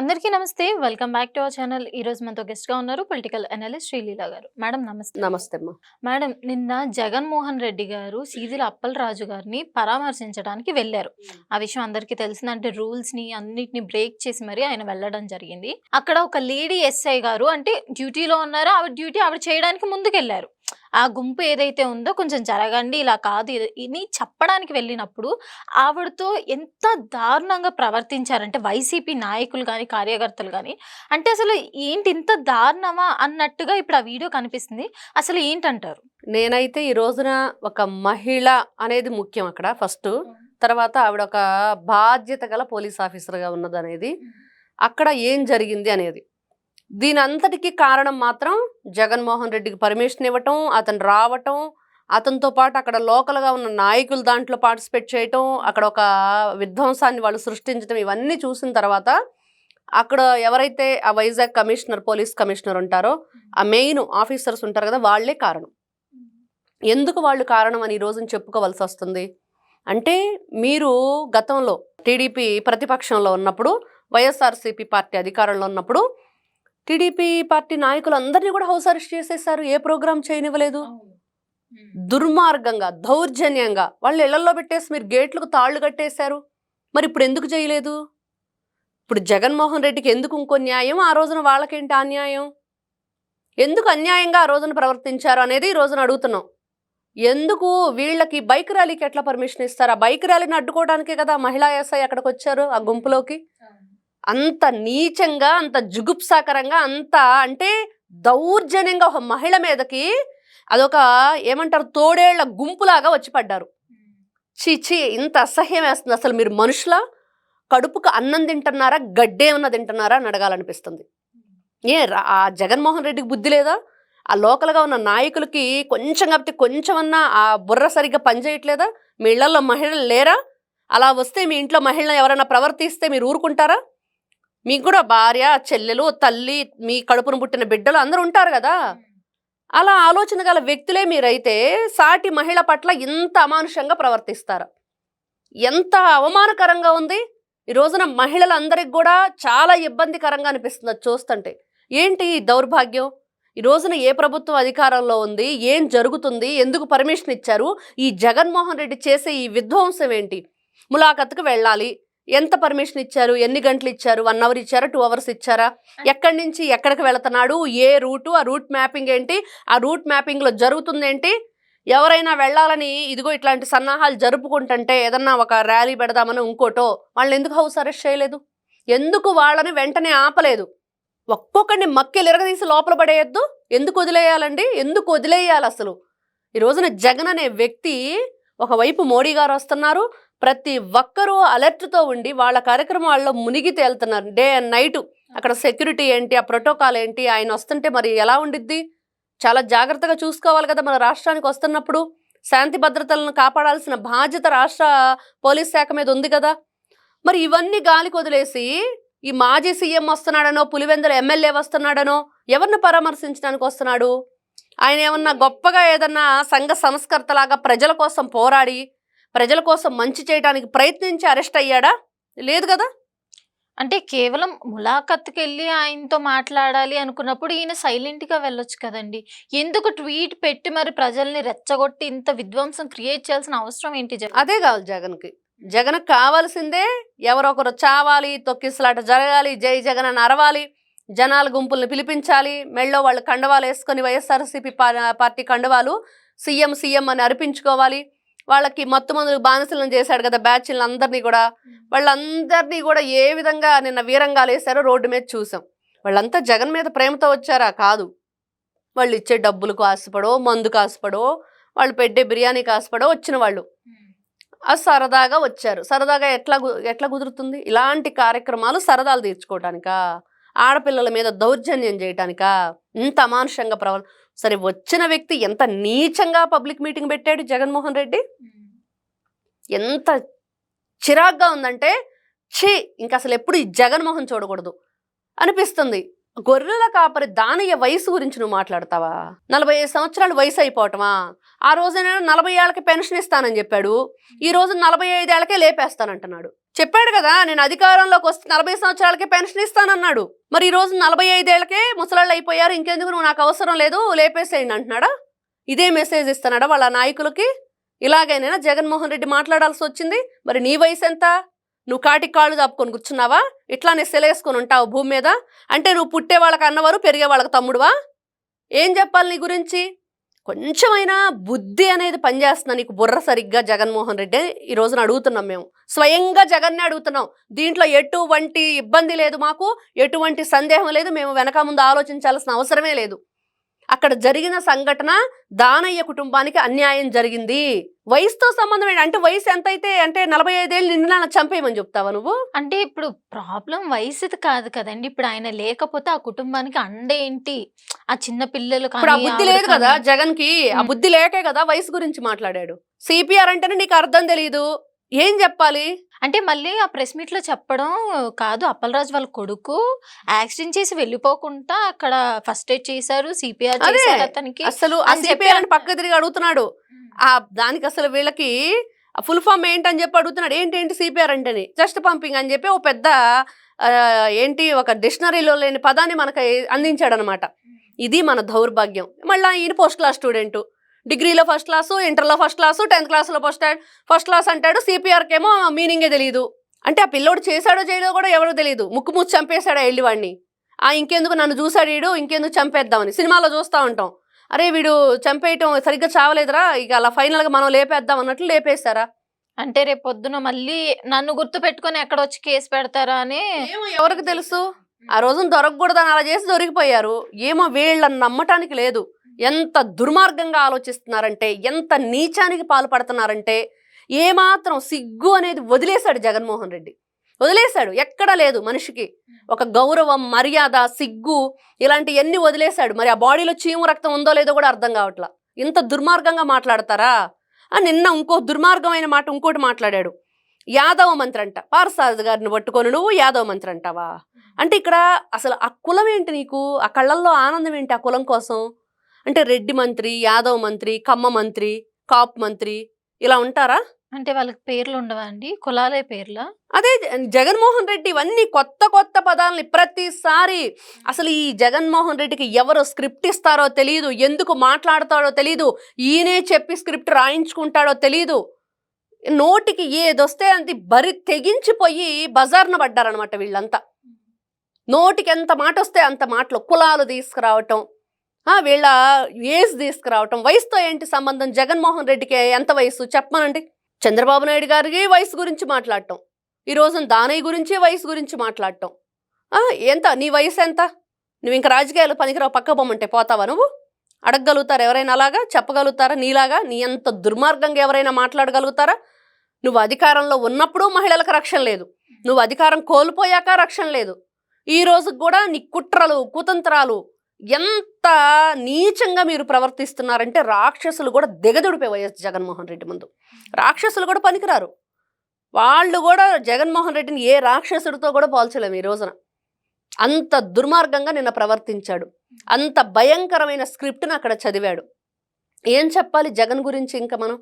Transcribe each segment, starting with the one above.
అందరికీ నమస్తే. Welcome back to our channel. ఈరోజు మనతో గెస్ట్‌గా ఉన్నారు పొలిటికల్ అనలిస్ట్ శ్రీలీల గారు. మేడం నమస్తే. నమస్తే అమ్మా. మేడం నిన్న జగన్మోహన్ రెడ్డి గారు సీదిల అప్పలరాజు గారిని పరామర్శించడానికి వెళ్లారు. ఆ విషయం అందరికీ తెలిసిందే. అంటే రూల్స్‌ని అన్నిటిని బ్రేక్ చేసి మరి ఆయన వెళ్ళడం జరిగింది. అక్కడ ఒక లేడీ ఎస్ఐ గారు అంటే డ్యూటీలో ఉన్నారు. ఆవిడ డ్యూటీ ఆవిడ చేయడానికి ముందుకెళ్లారు. ఆ గుంపు ఏదైతే ఉందో కొంచెం జరగండి, ఇలా కాదు ఇది చెప్పడానికి వెళ్ళినప్పుడు ఆవిడతో ఎంత దారుణంగా ప్రవర్తించారంటే వైసీపీ నాయకులు గాని, కార్యకర్తలు గాని. అంటే అసలు ఏంటి ఇంత దారుణమా అన్నట్టుగా ఇప్పుడు ఆ వీడియో కనిపిస్తుంది. అసలు ఏంటంటారు? నేనైతే ఈ రోజున ఒక మహిళ అనేది ముఖ్యం అక్కడ ఫస్ట్. తర్వాత ఆవిడ ఒక బాధ్యత గల పోలీస్ ఆఫీసర్గా ఉన్నదనేది, అక్కడ ఏం జరిగింది అనేది. దీని అంతటికీ కారణం మాత్రం జగన్మోహన్ రెడ్డికి పర్మిషన్ ఇవ్వటం, అతను రావటం, అతనితో పాటు అక్కడ లోకల్గా ఉన్న నాయకులు దాంట్లో పార్టిసిపేట్ చేయటం, అక్కడ ఒక విధ్వంసాన్ని వాళ్ళు సృష్టించడం, ఇవన్నీ చూసిన తర్వాత అక్కడ ఎవరైతే ఆ వైజాగ్ కమిషనర్, పోలీస్ కమిషనర్ ఉంటారో, ఆ మెయిన్ ఆఫీసర్స్ ఉంటారు కదా, వాళ్ళే కారణం. ఎందుకు వాళ్ళు కారణం అని ఈ రోజున చెప్పుకోవాల్సి వస్తుంది అంటే, మీరు గతంలో టీడీపీ ప్రతిపక్షంలో ఉన్నప్పుడు, వైఎస్ఆర్సీపీ పార్టీ అధికారంలో ఉన్నప్పుడు టీడీపీ పార్టీ నాయకులందరినీ కూడా హౌస్ అరెస్ట్ చేసేసారు. ఏ ప్రోగ్రామ్ చేయనివ్వలేదు. దుర్మార్గంగా, దౌర్జన్యంగా వాళ్ళు ఇళ్లలో పెట్టేసి మీరు గేట్లకు తాళ్లు కట్టేశారు. మరి ఇప్పుడు ఎందుకు చేయలేదు? ఇప్పుడు జగన్మోహన్ రెడ్డికి ఎందుకు ఇంకో న్యాయం, ఆ రోజున వాళ్ళకేంటి అన్యాయం? ఎందుకు అన్యాయంగా ఆ రోజున ప్రవర్తించారు అనేది ఈ రోజున అడుగుతున్నాం. ఎందుకు వీళ్ళకి బైక్ ర్యాలీకి ఎట్లా పర్మిషన్ ఇస్తారు? ఆ బైక్ ర్యాలీని అడ్డుకోవడానికే కదా మహిళా ఎస్ఐ అక్కడికి వచ్చారు, ఆ గుంపులోకి. అంత నీచంగా, అంత జుగుప్సాకరంగా, అంత అంటే దౌర్జన్యంగా ఒక మహిళ మీదకి అదొక ఏమంటారు తోడేళ్ల గుంపులాగా వచ్చి పడ్డారు. చీచి, ఇంత అసహ్యం వేస్తుంది. అసలు మీరు మనుషుల కడుపుకు అన్నం తింటున్నారా, గడ్డేమన్నా తింటున్నారా అని అడగాలనిపిస్తుంది. ఆ జగన్మోహన్ రెడ్డికి బుద్ధి లేదా? ఆ లోకల్గా ఉన్న నాయకులకి కొంచెం కాబట్టి కొంచెమన్నా ఆ బుర్ర సరిగ్గా పనిచేయట్లేదా? మీ ఇళ్లలో మహిళలు లేరా? అలా వస్తే మీ ఇంట్లో మహిళను ఎవరైనా ప్రవర్తిస్తే మీరు ఊరుకుంటారా? మీకు కూడా భార్య, చెల్లెలు, తల్లి, మీ కడుపును పుట్టిన బిడ్డలు అందరూ ఉంటారు కదా. అలా ఆలోచన గల వ్యక్తులే మీరైతే సాటి మహిళ పట్ల ఇంత అమానుషంగా ప్రవర్తిస్తారు. ఎంత అవమానకరంగా ఉంది. ఈ రోజున మహిళలందరికి కూడా చాలా ఇబ్బందికరంగా అనిపిస్తుంది అది చూస్తుంటే. ఏంటి ఈ దౌర్భాగ్యం? ఈ రోజున ఏ ప్రభుత్వం అధికారంలో ఉంది, ఏం జరుగుతుంది, ఎందుకు పర్మిషన్ ఇచ్చారు, ఈ జగన్మోహన్ రెడ్డి చేసే ఈ విధ్వంసం ఏంటి? ములాఖత్తుకు వెళ్ళాలి, ఎంత పర్మిషన్ ఇచ్చారు, ఎన్ని గంటలు ఇచ్చారు, 1 అవర్ ఇచ్చారా, 2 అవర్స్ ఇచ్చారా, ఎక్కడి నుంచి ఎక్కడికి వెళుతున్నాడు, ఏ రూటు, ఆ రూట్ మ్యాపింగ్ ఏంటి, ఆ రూట్ మ్యాపింగ్లో జరుగుతుంది ఏంటి? ఎవరైనా వెళ్ళాలని ఇదిగో ఇట్లాంటి సన్నాహాలు జరుపుకుంటుంటే, ఏదన్నా ఒక ర్యాలీ పెడదామని ఇంకోటో, వాళ్ళని ఎందుకు హౌస్ అరెస్ట్ చేయలేదు? ఎందుకు వాళ్ళని వెంటనే ఆపలేదు? ఒక్కొక్కడిని మక్కిలు ఎరగదీసి లోపల పడేయద్దు? ఎందుకు వదిలేయాలండి? ఎందుకు వదిలేయాలి అసలు? ఈ రోజున జగన్ అనే వ్యక్తి, ఒకవైపు మోడీ గారు వస్తున్నారు, ప్రతి ఒక్కరూ అలర్ట్తో ఉండి వాళ్ళ కార్యక్రమాల్లో మునిగి తేలుతున్నారు డే అండ్ నైట్. అక్కడ సెక్యూరిటీ ఏంటి, ఆ ప్రోటోకాల్ ఏంటి, ఆయన వస్తుంటే మరి ఎలా ఉండిద్ది? చాలా జాగ్రత్తగా చూసుకోవాలి కదా. మన రాష్ట్రానికి వస్తున్నప్పుడు శాంతి భద్రతలను కాపాడాల్సిన బాధ్యత రాష్ట్ర పోలీస్ శాఖ మీద ఉంది కదా. మరి ఇవన్నీ గాలికి వదిలేసి ఈ మాజీ సీఎం వస్తున్నాడనో, పులివెందుల ఎమ్మెల్యే వస్తున్నాడనో, ఎవరిని పరామర్శించడానికి వస్తున్నాడు? ఆయన ఏమన్నా గొప్పగా ఏదన్నా సంఘ సంస్కర్తలాగా ప్రజల కోసం పోరాడి, ప్రజల కోసం మంచి చేయడానికి ప్రయత్నించి అరెస్ట్ అయ్యాడా? లేదు కదా. అంటే కేవలం ములాఖత్తుకి వెళ్ళి ఆయనతో మాట్లాడాలి అనుకున్నప్పుడు ఈయన సైలెంట్గా వెళ్ళొచ్చు కదండి. ఎందుకు ట్వీట్ పెట్టి మరి ప్రజల్ని రెచ్చగొట్టి ఇంత విధ్వంసం క్రియేట్ చేయాల్సిన అవసరం ఏంటి? అదే కావాలి జగన్కి. జగన్కి కావాల్సిందే ఎవరొకరు చావాలి, తొక్కిసలాట జరగాలి, జై జగన్ అని అరవాలి, జనాల గుంపుల్ని పిలిపించాలి, మెళ్ళో వాళ్ళు కండవాలు వేసుకొని వైఎస్ఆర్సీపీ పార్టీ కండవాలు సీఎం సీఎం అని అర్పించుకోవాలి. వాళ్ళకి మొత్తమంది బానిసలను చేశాడు కదా బ్యాచ్లను అందరినీ కూడా. వాళ్ళందరినీ కూడా ఏ విధంగా నిన్న వీరంగాలు వేశారో రోడ్డు మీద చూసాం. వాళ్ళంతా జగన్ మీద ప్రేమతో వచ్చారా? కాదు. వాళ్ళు ఇచ్చే డబ్బులకు ఆశపడో, మందుకు ఆశపడో, వాళ్ళు పెట్టే బిర్యానీకి ఆశపడో వచ్చిన వాళ్ళు. అది సరదాగా వచ్చారు. సరదాగా ఎట్లా కుదురుతుంది? ఇలాంటి కార్యక్రమాలు సరదాలు తీర్చుకోవటానికా? ఆడపిల్లల మీద దౌర్జన్యం చేయటానికా? ఇంత అమానుషంగా సరే, వచ్చిన వ్యక్తి ఎంత నీచంగా పబ్లిక్ మీటింగ్ పెట్టాడు జగన్మోహన్ రెడ్డి. ఎంత చిరాగ్గా ఉందంటే, ఛీ, ఇంక అసలు ఎప్పుడు ఈ జగన్మోహన్ చూడకూడదు అనిపిస్తుంది. గొర్రెల కాపరి దానయ్య వయసు గురించి నువ్వు మాట్లాడతావా? 45 సంవత్సరాలు వయసు అయిపోవటమా? ఆ రోజు 40 ఏళ్ళకి పెన్షన్ ఇస్తానని చెప్పాడు, ఈ రోజు 45 ఏళ్ళకే లేపేస్తానంటున్నాడు. చెప్పాడు కదా, నేను అధికారంలోకి వస్తే 40 సంవత్సరాలకే పెన్షన్ ఇస్తానన్నాడు. మరి ఈ రోజు 45 ఏళ్లకే ముసలాళ్ళు అయిపోయారు, ఇంకెందుకు నువ్వు నాకు అవసరం లేదు లేపేసేయండి అంటున్నాడా? ఇదే మెసేజ్ ఇస్తున్నాడా వాళ్ళ నాయకులకి? ఇలాగైనా జగన్మోహన్ రెడ్డి మాట్లాడాల్సి వచ్చింది. మరి నీ వయసు ఎంత? నువ్వు కాటికి కాళ్ళు దాపుకొని కూర్చున్నావా? ఇట్లానే సెలేసుకొని ఉంటావు భూమి మీద? అంటే నువ్వు పుట్టే వాళ్ళకి అన్నవారు, పెరిగే వాళ్ళకి తమ్ముడువా? ఏం చెప్పాలి నీ గురించి? కొంచెమైనా బుద్ధి అనేది పనిచేస్తున్నా నీకు, బుర్ర సరిగ్గా జగన్మోహన్ రెడ్డి ఈ రోజున అడుగుతున్నాం మేము. స్వయంగా జగన్నే అడుగుతున్నాం. దీంట్లో ఎటువంటి ఇబ్బంది లేదు మాకు, ఎటువంటి సందేహం లేదు, మేము వెనక ముందు ఆలోచించాల్సిన అవసరమే లేదు. అక్కడ జరిగిన సంఘటన దానయ్య కుటుంబానికి అన్యాయం జరిగింది. వయసుతో సంబంధం ఏంటి? అంటే వయసు ఎంత అయితే అంటే 45 ఏళ్ళు నిండినా చంపేయమని చెప్తావా నువ్వు? అంటే ఇప్పుడు ప్రాబ్లం వయసుది కాదు కదండి. ఇప్పుడు ఆయన లేకపోతే ఆ కుటుంబానికి అండేంటి? ఆ చిన్న పిల్లలు ఇప్పుడు ఆ కానీ బుద్ధి ఆవిడ లేదు కదా కానీ. జగన్ కి. ఆ బుద్ధి లేకే కదా వయసు గురించి మాట్లాడాడు. సిపిఆర్ అంటేనే నీకు అర్థం తెలియదు, ఏం చెప్పాలి? అంటే మళ్ళీ ఆ ప్రెస్ మీట్ లో చెప్పడం కాదు, అప్పలరాజు వాళ్ళ కొడుకు యాక్సిడెంట్ చేసి వెళ్ళిపోకుండా అక్కడ ఫస్ట్ ఎయిడ్ చేశారు, సిపిఆర్ అదే చేశారు అతనికి అసలు ఆ అని చెప్పి సిపిఆర్ అని పక్క తిరిగి అడుగుతున్నాడు. ఆ దానికి అసలు వీళ్ళకి ఫుల్ ఫామ్ ఏంటని చెప్పి అడుగుతున్నాడు. ఏంటి సిపిఆర్ అంటేని జస్ట్ పంపింగ్ అని చెప్పి ఓ పెద్ద ఏంటి ఒక డిక్షనరీలో లేని పదాన్ని మనకు అందించాడు అనమాట. ఇది మన దౌర్భాగ్యం. మళ్ళీ ఈయన పోస్ట్ క్లాస్ స్టూడెంట్, డిగ్రీలో ఫస్ట్ క్లాసు, ఇంటర్లో ఫస్ట్ క్లాసు, 10th క్లాస్లో ఫస్ట్ క్లాస్ అంటాడు. సిపిఆర్కి ఏమో మీనింగే తెలియదు. అంటే ఆ పిల్లోడు చేశాడో చేయడో కూడా ఎవరో తెలియదు. ముక్కు ముచ్చి చంపేశాడు ఆ ఎల్లివాడిని. ఇంకెందుకు నన్ను చూశాడు వీడు, ఇంకెందుకు చంపేద్దామని సినిమాలో చూస్తూ ఉంటాం. అరే వీడు చంపేయటం సరిగ్గా చావలేదురా, ఇక అలా ఫైనల్గా మనం లేపేద్దాం అన్నట్లు లేపేశారా? అంటే రేపు పొద్దున మళ్ళీ నన్ను గుర్తు పెట్టుకొని ఎక్కడ వచ్చి కేసు పెడతారా అని ఏమో ఎవరికి తెలుసు. ఆ రోజున దొరకకూడదని అలా చేసి దొరికిపోయారు. ఏమో వీళ్ళని నమ్మటానికి లేదు. ఎంత దుర్మార్గంగా ఆలోచిస్తున్నారంటే, ఎంత నీచానికి పాల్పడుతున్నారంటే, ఏమాత్రం సిగ్గు అనేది వదిలేశాడు జగన్మోహన్ రెడ్డి. వదిలేశాడు. ఎక్కడా లేదు మనిషికి ఒక గౌరవం, మర్యాద, సిగ్గు ఇలాంటివన్నీ వదిలేశాడు. మరి ఆ బాడీలో చీము రక్తం ఉందో లేదో కూడా అర్థం కావట్లా. ఇంత దుర్మార్గంగా మాట్లాడతారా? నిన్న ఇంకో దుర్మార్గమైన మాట ఇంకోటి మాట్లాడాడు. యాదవ మంత్రి అంట. పార్సారథి గారిని పట్టుకొని నువ్వు యాదవ మంత్రి అంటావా? అంటే ఇక్కడ అసలు ఆ కులం ఏంటి నీకు? ఆ కళ్ళల్లో ఆనందం ఏంటి ఆ కులం కోసం? అంటే రెడ్డి మంత్రి, యాదవ మంత్రి, కమ్మ మంత్రి, కాపు మంత్రి ఇలా ఉంటారా? అంటే వాళ్ళకి పేర్లు ఉండవా అండి? కులాలే పేర్లా? అదే జగన్మోహన్ రెడ్డి ఇవన్నీ కొత్త కొత్త పదాలని ప్రతిసారి. అసలు ఈ జగన్మోహన్ రెడ్డికి ఎవరు స్క్రిప్ట్ ఇస్తారో తెలియదు, ఎందుకు మాట్లాడతాడో తెలియదు, ఈయనే చెప్పి స్క్రిప్ట్ రాయించుకుంటాడో తెలియదు. నోటికి ఏదొస్తే అది బరి తెగించిపోయి బజార్న పడ్డారనమాట వీళ్ళంతా. నోటికి ఎంత మాట వస్తే అంత మాటలు, కులాలు తీసుకురావటం, వీళ్ళ ఏజ్ తీసుకురావటం. వయసుతో ఏంటి సంబంధం? జగన్మోహన్ రెడ్డికి ఎంత వయసు చెప్పమనండి. చంద్రబాబు నాయుడు గారికి వయసు గురించి మాట్లాడటం, ఈ రోజున దానయ్య గురించి వయసు గురించి మాట్లాడటం. ఎంత నీ వయసు ఎంత? నువ్వు ఇంకా రాజకీయాలు పనికిరావు, పక్క పొమ్మంటే పోతావా నువ్వు? అడగగలుగుతారా ఎవరైనా? అలాగా చెప్పగలుగుతారా? నీలాగా నీ అంత దుర్మార్గంగా ఎవరైనా మాట్లాడగలుగుతారా? నువ్వు అధికారంలో ఉన్నప్పుడు మహిళలకు రక్షణ లేదు, నువ్వు అధికారం కోల్పోయాక రక్షణ లేదు. ఈ రోజుకి కూడా నీ కుట్రలు, కుతంత్రాలు ఎంత నీచంగా మీరు ప్రవర్తిస్తున్నారంటే రాక్షసులు కూడా దిగదుడిపే వైఎస్ జగన్మోహన్ రెడ్డి ముందు. రాక్షసులు కూడా పనికిరారు. వాళ్ళు కూడా జగన్మోహన్ రెడ్డిని ఏ రాక్షసుడితో కూడా పోల్చలేము ఈ రోజున. అంత దుర్మార్గంగా నిన్న ప్రవర్తించాడు. అంత భయంకరమైన స్క్రిప్ట్ని అక్కడ చదివాడు. ఏం చెప్పాలి జగన్ గురించి ఇంకా మనం?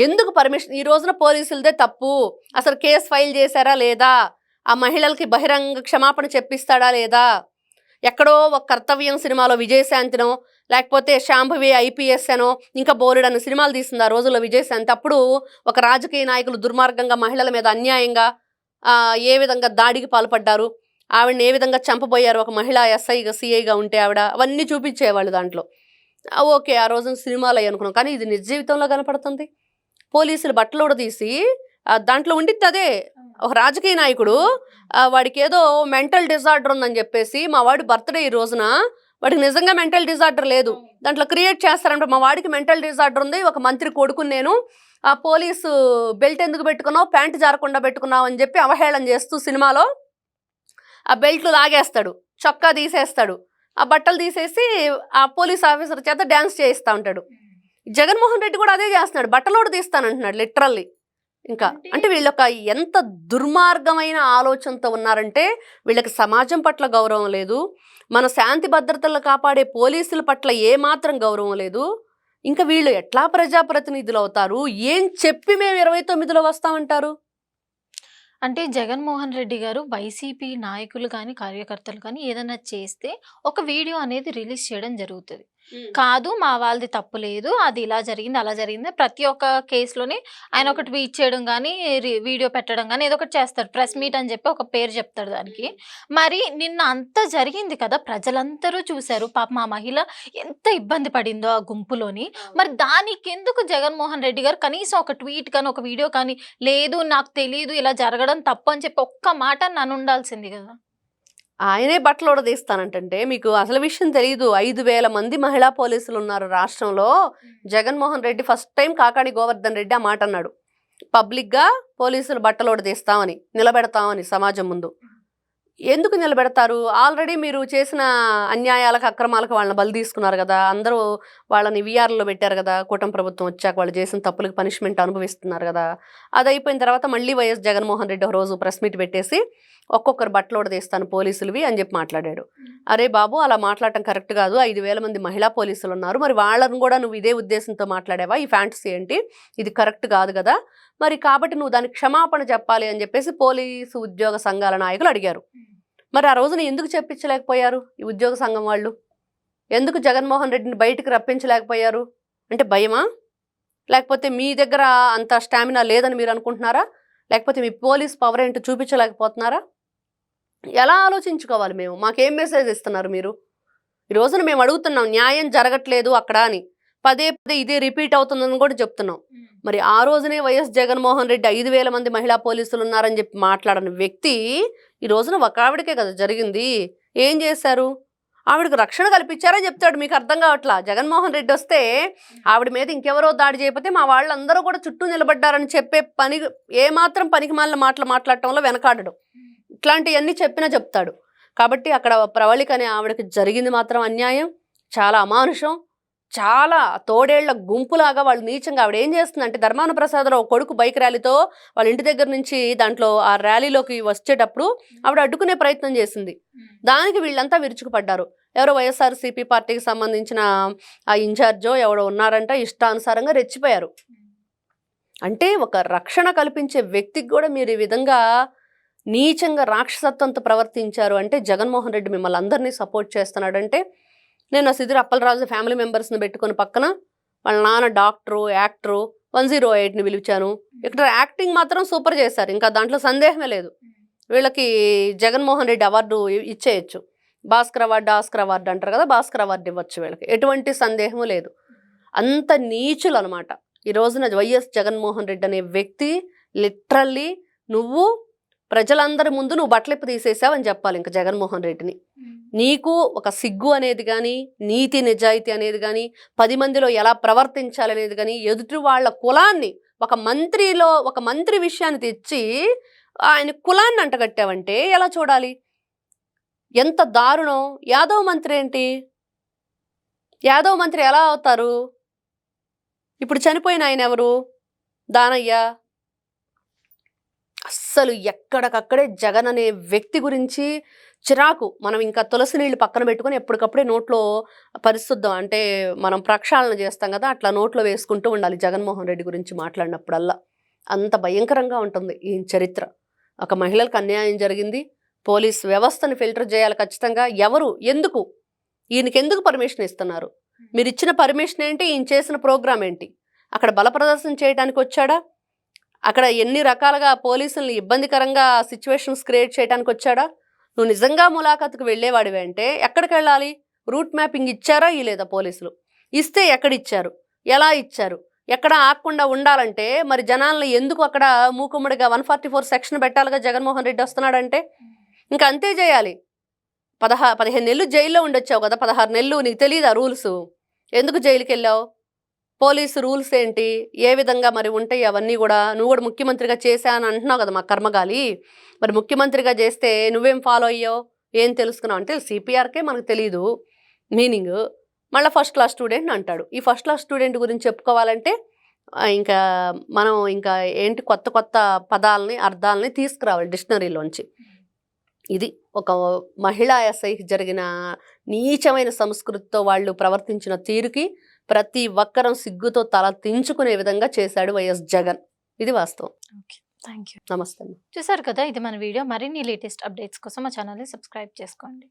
ఎందుకు పర్మిషన్? ఈ రోజున పోలీసులదే తప్పు. అసలు కేసు ఫైల్ చేశారా లేదా? ఆ మహిళలకి బహిరంగ క్షమాపణ చెప్పిస్తాడా లేదా? ఎక్కడో ఒక కర్తవ్యం సినిమాలో విజయశాంతినో, లేకపోతే శాంభవి IPS అనో, ఇంకా బోలెడన్న సినిమాలు తీసింది ఆ రోజుల్లో విజయశాంతి. అప్పుడు ఒక రాజకీయ నాయకులు దుర్మార్గంగా మహిళల మీద అన్యాయంగా ఏ విధంగా దాడికి పాల్పడ్డారు, ఆవిడని ఏ విధంగా చంపబోయారు, ఒక మహిళా CIగా ఉంటే ఆవిడ, అవన్నీ చూపించేవాళ్ళు దాంట్లో. ఓకే, ఆ రోజున సినిమాలు అయ్యి అనుకున్నాం. కానీ ఇది నిజ జీవితంలో కనపడుతుంది. పోలీసులు బట్టలు ఉడదీసి దాంట్లో ఉండిద్ది అదే. ఒక రాజకీయ నాయకుడు వాడికి ఏదో మెంటల్ డిజార్డర్ ఉందని చెప్పేసి, మా వాడి బర్త్డే ఈ రోజున, వాడికి నిజంగా మెంటల్ డిజార్డర్ లేదు, దాంట్లో క్రియేట్ చేస్తారంటే మా వాడికి మెంటల్ డిజార్డర్ ఉంది, ఒక మంత్రి కొడుకుని నేను, ఆ పోలీసు బెల్ట్ ఎందుకు పెట్టుకున్నావు, ప్యాంటు జారకుండా పెట్టుకున్నావు అని చెప్పి అవహేళన చేస్తూ సినిమాలో ఆ బెల్ట్లు లాగేస్తాడు, చొక్కా తీసేస్తాడు, ఆ బట్టలు తీసేసి ఆ పోలీస్ ఆఫీసర్ చేత డ్యాన్స్ చేయిస్తూ ఉంటాడు. జగన్మోహన్ రెడ్డి కూడా అదే చేస్తున్నాడు, బట్టలోడు తీస్తానంటున్నాడు లిటరల్లీ. ఇంకా అంటే వీళ్ళొక ఎంత దుర్మార్గమైన ఆలోచనతో ఉన్నారంటే, వీళ్ళకి సమాజం పట్ల గౌరవం లేదు, మన శాంతి భద్రతలు కాపాడే పోలీసుల పట్ల ఏమాత్రం గౌరవం లేదు. ఇంకా వీళ్ళు ఎట్లా ప్రజాప్రతినిధులు అవుతారు? ఏం చెప్పి మేము 29లో వస్తామంటారు? అంటే జగన్మోహన్ రెడ్డి గారు వైసీపీ నాయకులు కానీ కార్యకర్తలు కానీ ఏదైనా చేస్తే ఒక వీడియో అనేది రిలీజ్ చేయడం జరుగుతుంది. కాదు మా వాళ్ళది తప్పు లేదు, అది ఇలా జరిగింది అలా జరిగింది ప్రతి ఒక్క కేసులోనే ఆయన ఒక ట్వీట్ చేయడం కానీ వీడియో పెట్టడం కానీ ఏదో ఒకటి చేస్తాడు. ప్రెస్ మీట్ అని చెప్పి ఒక పేరు చెప్తాడు దానికి. మరి నిన్న అంత జరిగింది కదా, ప్రజలందరూ చూశారు. పాపం ఆ మహిళ ఎంత ఇబ్బంది పడిందో ఆ గుంపులోని. మరి దానికి ఎందుకు జగన్మోహన్ రెడ్డి గారు కనీసం ఒక ట్వీట్ కానీ ఒక వీడియో కానీ లేదు నాకు తెలియదు ఇలా జరగడం తప్పు అని చెప్పి ఒక్క మాట నన్ను ఉండాల్సింది కదా. ఆయనే బట్టలు ఉడదీస్తానంటే మీకు అసలు విషయం తెలియదు. 5,000 మంది మహిళా పోలీసులు ఉన్నారు రాష్ట్రంలో. జగన్మోహన్ రెడ్డి ఫస్ట్ టైం కాకాణి గోవర్ధన్ రెడ్డి ఆ మాట అన్నాడు. పబ్లిక్గా పోలీసులు బట్టలు ఉడదీస్తామని, నిలబెడతామని సమాజం ముందు. ఎందుకు నిలబెడతారు? ఆల్రెడీ మీరు చేసిన అన్యాయాలకు అక్రమాలకు వాళ్ళని బలి తీసుకున్నారు కదా. అందరూ వాళ్ళని వీఆర్లో పెట్టారు కదా. కూటమి ప్రభుత్వం వచ్చాక వాళ్ళు చేసిన తప్పులకు పనిష్మెంట్ అనుభవిస్తున్నారు కదా. అది అయిపోయిన తర్వాత మళ్ళీ వైఎస్ జగన్మోహన్ రెడ్డి ఒక రోజు ప్రెస్ మీట్ పెట్టేసి ఒక్కొక్కరు బట్టలు ఉడదీస్తాను పోలీసులవి అని చెప్పి మాట్లాడాడు. అరే బాబు, అలా మాట్లాడటం కరెక్ట్ కాదు. 5,000 మంది మహిళా పోలీసులు ఉన్నారు. మరి వాళ్ళని కూడా నువ్వు ఇదే ఉద్దేశంతో మాట్లాడావా? ఈ ఫ్యాంటసీ ఏంటి? ఇది కరెక్ట్ కాదు కదా. మరి కాబట్టి నువ్వు దానికి క్షమాపణ చెప్పాలి అని చెప్పేసి పోలీసు ఉద్యోగ సంఘాల నాయకులు అడిగారు. మరి ఆ రోజున ఎందుకు చెప్పించలేకపోయారు ఈ ఉద్యోగ సంఘం వాళ్ళు? ఎందుకు జగన్మోహన్ రెడ్డిని బయటకు రప్పించలేకపోయారు? అంటే భయమా? లేకపోతే మీ దగ్గర అంత స్టామినా లేదని మీరు అనుకుంటున్నారా? లేకపోతే మీ పోలీస్ పవర్ ఏంటో చూపించలేకపోతున్నారా? ఎలా ఆలోచించుకోవాలి మేము? మాకేం మెసేజ్ ఇస్తున్నారు మీరు? ఈ రోజున మేము అడుగుతున్నాం, న్యాయం జరగట్లేదు అక్కడ అని. పదే పదే ఇదే రిపీట్ అవుతుందని కూడా చెప్తున్నాం. మరి ఆ రోజునే వైఎస్ జగన్మోహన్ రెడ్డి 5,000 మంది మహిళా పోలీసులు ఉన్నారని చెప్పి మాట్లాడని వ్యక్తి ఈ రోజున ఒక ఆవిడకే కదా జరిగింది. ఏం చేశారు? ఆవిడకు రక్షణ కల్పించారని చెప్తాడు. మీకు అర్థం కావట్లా. జగన్మోహన్ రెడ్డి వస్తే ఆవిడ మీద ఇంకెవరో దాడి చేయకపోతే మా వాళ్ళందరూ కూడా చుట్టూ నిలబడ్డారని చెప్పే పని, ఏమాత్రం పనికి మాలిన మాటలు మాట్లాడటంలో వెనకాడడు. ఇట్లాంటివన్నీ చెప్పినా చెప్తాడు. కాబట్టి అక్కడ ప్రవళిక అనే ఆవిడకి జరిగింది మాత్రం అన్యాయం, చాలా అమానుషం, చాలా తోడేళ్ల గుంపులాగా వాళ్ళు నీచంగా. ఆవిడ ఏం చేస్తుందంటే, ధర్మాన ప్రసాదరావు కొడుకు బైక్ ర్యాలీతో వాళ్ళ ఇంటి దగ్గర నుంచి దాంట్లో ఆ ర్యాలీలోకి వచ్చేటప్పుడు ఆవిడ అడ్డుకునే ప్రయత్నం చేసింది. దానికి వీళ్ళంతా విరుచుకుపడ్డారు. ఎవరో వైఎస్ఆర్సీపీ పార్టీకి సంబంధించిన ఆ ఇన్ఛార్జో ఎవడో ఉన్నారంట, ఇష్టానుసారంగా రెచ్చిపోయారు. అంటే ఒక రక్షణ కల్పించే వ్యక్తికి కూడా మీరు ఈ విధంగా నీచంగా రాక్షసత్వంతో ప్రవర్తించారు అంటే, జగన్మోహన్ రెడ్డి మిమ్మల్ని అందరినీ సపోర్ట్ చేస్తున్నాడంటే. నేను ఆ సిదిరి అప్పలరాజు ఫ్యామిలీ మెంబర్స్ని పెట్టుకొని పక్కన వాళ్ళ నాన్న డాక్టరు, యాక్టరు, 108ని పిలిచాను. ఇక్కడ యాక్టింగ్ మాత్రం సూపర్ చేశారు, ఇంకా దాంట్లో సందేహమే లేదు. వీళ్ళకి జగన్మోహన్ రెడ్డి అవార్డు ఇచ్చేయచ్చు. భాస్కర్ అవార్డు, ఆస్కర్ అవార్డు అంటారు కదా, భాస్కర్ అవార్డు ఇవ్వచ్చు వీళ్ళకి, ఎటువంటి సందేహము లేదు. అంత నీచులు అనమాట ఈ రోజున వైఎస్ జగన్మోహన్ రెడ్డి అనే వ్యక్తి. లిటరల్లీ నువ్వు ప్రజలందరి ముందు నువ్వు బట్టలిప్ప తీసేసావు అని చెప్పాలి ఇంకా జగన్మోహన్ రెడ్డిని. నీకు ఒక సిగ్గు అనేది కానీ, నీతి నిజాయితీ అనేది కానీ, 10 మందిలో ఎలా ప్రవర్తించాలి అనేది కానీ, ఎదుటి వాళ్ళ కులాన్ని ఒక మంత్రి విషయాన్ని తెచ్చి ఆయన కులాన్ని అంటగట్టావంటే ఎలా చూడాలి? ఎంత దారుణం! యాదవ్ మంత్రి ఏంటి? యాదవ్ మంత్రి ఎలా అవుతారు? ఇప్పుడు చనిపోయిన ఆయన ఎవరు? దానయ్య. అస్సలు ఎక్కడికక్కడే జగన్ అనే వ్యక్తి గురించి చిరాకు. మనం ఇంకా తులసి నీళ్ళు పక్కన పెట్టుకొని ఎప్పటికప్పుడే నోట్లో పరిశుద్ధం అంటే మనం ప్రక్షాళన చేస్తాం కదా, అట్లా నోట్లో వేసుకుంటూ ఉండాలి జగన్మోహన్ రెడ్డి గురించి మాట్లాడినప్పుడల్లా. అంత భయంకరంగా ఉంటుంది ఈ చరిత్ర. ఒక మహిళలకు అన్యాయం జరిగింది, పోలీస్ వ్యవస్థను ఫిల్టర్ చేయాలి ఖచ్చితంగా. ఎవరు, ఎందుకు, ఈయనకి ఎందుకు పర్మిషన్ ఇస్తున్నారు? మీరు ఇచ్చిన పర్మిషన్ ఏంటి? ఈయన చేసిన ప్రోగ్రామ్ ఏంటి? అక్కడ బల ప్రదర్శన చేయడానికి వచ్చాడా? అక్కడ ఎన్ని రకాలుగా పోలీసుల్ని ఇబ్బందికరంగా సిచ్యువేషన్స్ క్రియేట్ చేయడానికి వచ్చాడా? నువ్వు నిజంగా ములాఖాతుకు వెళ్ళేవాడివి అంటే ఎక్కడికి వెళ్ళాలి? రూట్ మ్యాపింగ్ ఇచ్చారా లేదా పోలీసులు? ఇస్తే ఎక్కడిచ్చారు, ఎలా ఇచ్చారు, ఎక్కడ ఆగకుండా ఉండాలంటే మరి జనాలను ఎందుకు అక్కడ మూకుమ్మడిగా 144 సెక్షన్ పెట్టాలిగా జగన్మోహన్ రెడ్డి వస్తున్నాడంటే? ఇంకా అంతే చేయాలి. 15 నెలలు జైల్లో ఉండొచ్చావు కదా, 16 నెలలు. నీకు తెలియదా రూల్స్? ఎందుకు జైలుకి వెళ్ళావు? పోలీసు రూల్స్ ఏంటి, ఏ విధంగా మరి ఉంటాయి అవన్నీ కూడా. నువ్వు కూడా ముఖ్యమంత్రిగా చేశాను అంటున్నావు కదా, మా కర్మగాలి. మరి ముఖ్యమంత్రిగా చేస్తే నువ్వేం ఫాలో అయ్యావు, ఏం తెలుసుకున్నావు అంటే సిపిఆర్కే మనకు తెలియదు మీనింగ్. మళ్ళీ ఫస్ట్ క్లాస్ స్టూడెంట్ అంటాడు. ఈ ఫస్ట్ క్లాస్ స్టూడెంట్ గురించి చెప్పుకోవాలంటే ఇంకా మనం ఇంకా ఏంటి కొత్త కొత్త పదాలని అర్థాలని తీసుకురావాలి డిక్షనరీలోంచి. ఇది ఒక మహిళా ఎస్ఐకి జరిగిన నీచమైన సంస్కృతితో వాళ్ళు ప్రవర్తించిన తీరుకి ప్రతి ఒక్కరం సిగ్గుతో తల దించుకునే విధంగా చేశాడు వైఎస్ జగన్. ఇది వాస్తవం. Thank you. నమస్తే అమ్మా. చూసారు కదా, ఇది మన వీడియో. మరిన్ని లేటెస్ట్ అప్డేట్స్ కోసం మా ఛానల్ని సబ్స్క్రైబ్ చేసుకోండి.